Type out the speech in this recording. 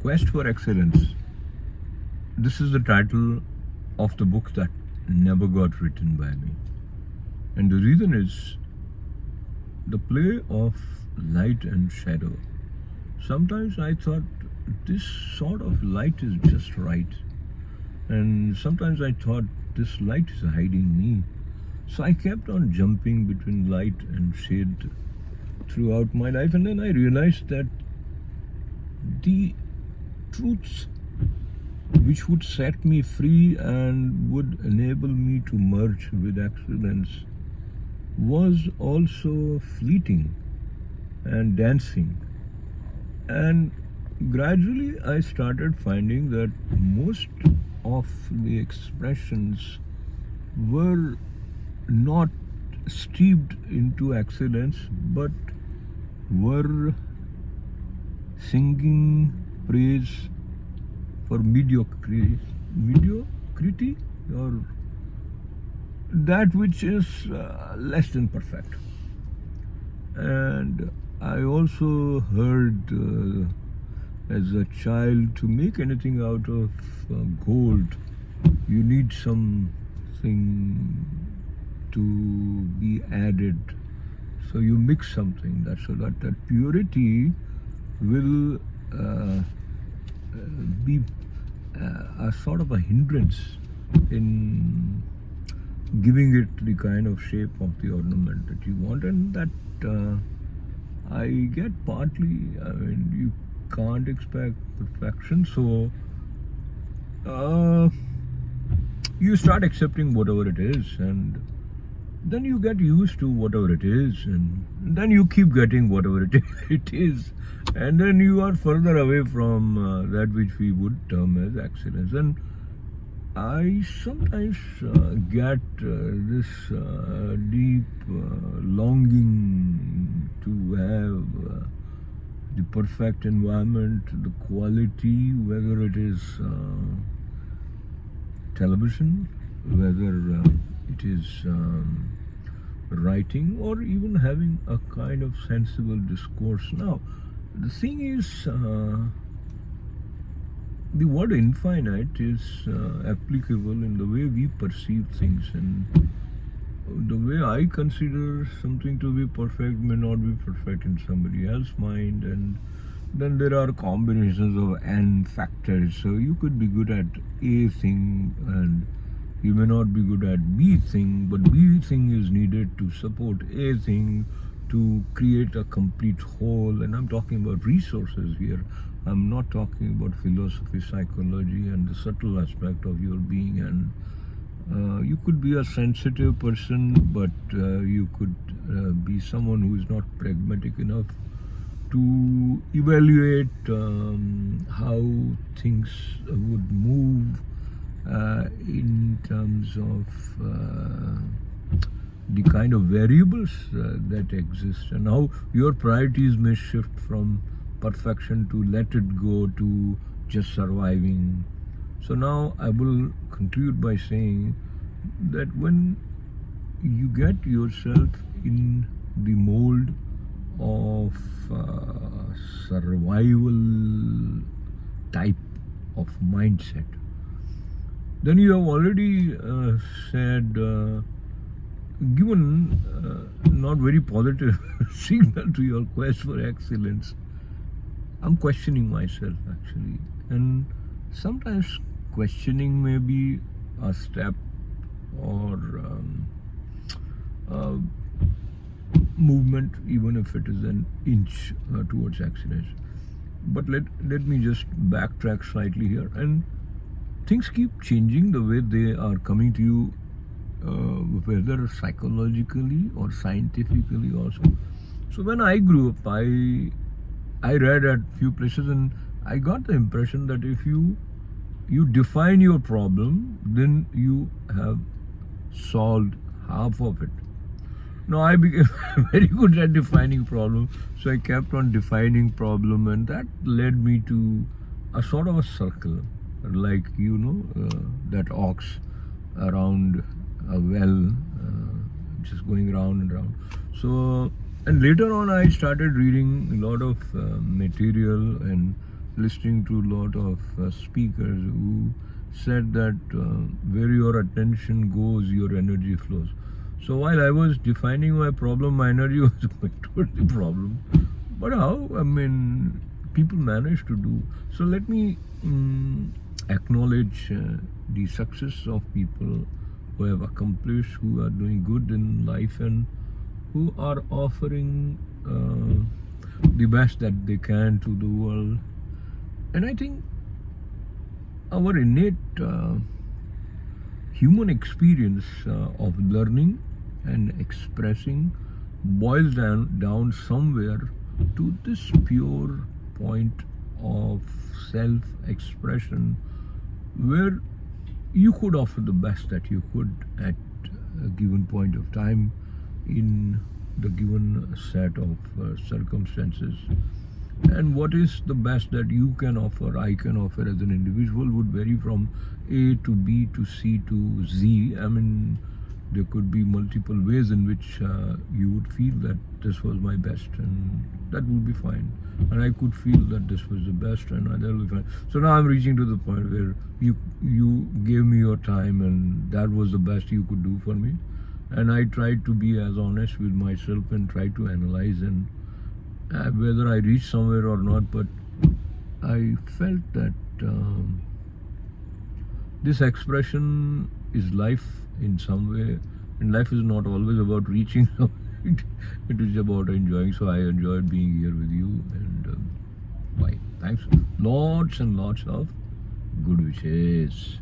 Quest for Excellence. This is the title of the book that never got written by me. And the reason is the play of light and shadow. Sometimes I thought this sort of light is just right. And sometimes I thought this light is hiding me. So I kept on jumping between light and shade throughout my life. And then I realized that the truths which would set me free and would enable me to merge with excellence was also fleeting and dancing. And gradually I started finding that most of the expressions were not steeped into excellence but were singing praise for mediocrity or that which is less than perfect. And I also heard as a child, to make anything out of gold, you need something to be added. So you mix something so that purity will be a sort of a hindrance in giving it the kind of shape of the ornament that you want. And that I get partly, I mean, you can't expect perfection, so you start accepting whatever it is, and then you get used to whatever it is, and then you keep getting whatever it is, and then you are further away from that which we would term as excellence. And I sometimes get this deep longing to have the perfect environment, the quality, whether it is television, whether it is writing, or even having a kind of sensible discourse. Now, the thing is, the word infinite is applicable in the way we perceive things, and the way I consider something to be perfect may not be perfect in somebody else's mind. And then there are combinations of n factors. So you could be good at A thing and you may not be good at B thing, but B thing is needed to support A thing to create a complete whole. And I'm talking about resources here. I'm not talking about philosophy, psychology, and the subtle aspect of your being. And you could be a sensitive person, but you could be someone who is not pragmatic enough to evaluate how things would move in terms of the kind of variables that exist, and how your priorities may shift from perfection to let it go to just surviving. So now I will conclude by saying that when you get yourself in the mold of survival type of mindset, then you have already said, given not very positive signal to your quest for excellence. I'm questioning myself actually, and sometimes questioning may be a step or movement, even if it is an inch towards excellence. But let me just backtrack slightly here. And things keep changing the way they are coming to you, whether psychologically or scientifically also. So when I grew up, I read at few places, and I got the impression that if you define your problem, then you have solved half of it. Now I became very good at defining problem, so I kept on defining problem, and that led me to a sort of a circle, like that ox around a well, just going round and round. So, and later on I started reading a lot of material and listening to a lot of speakers who said that where your attention goes, your energy flows. So while I was defining my problem, my energy was going towards the problem. But how? I mean, people manage to do. So let me acknowledge the success of people who have accomplished, who are doing good in life, and who are offering the best that they can to the world. And I think our innate human experience of learning and expressing boils down somewhere to this pure point of self-expression, where you could offer the best that you could at a given point of time in the given set of circumstances. And what is the best that you can offer, I can offer as an individual, would vary from A to B to C to Z. I mean, there could be multiple ways in which you would feel that this was my best, and that would be fine. And I could feel that this was the best, and that will be fine. So now I'm reaching to the point where you gave me your time, and that was the best you could do for me. And I tried to be as honest with myself and try to analyze and whether I reached somewhere or not. But I felt that this expression is life in some way, and life is not always about reaching somewhere. It is about enjoying. So I enjoyed being here with you, and bye. Thanks. Lots and lots of good wishes.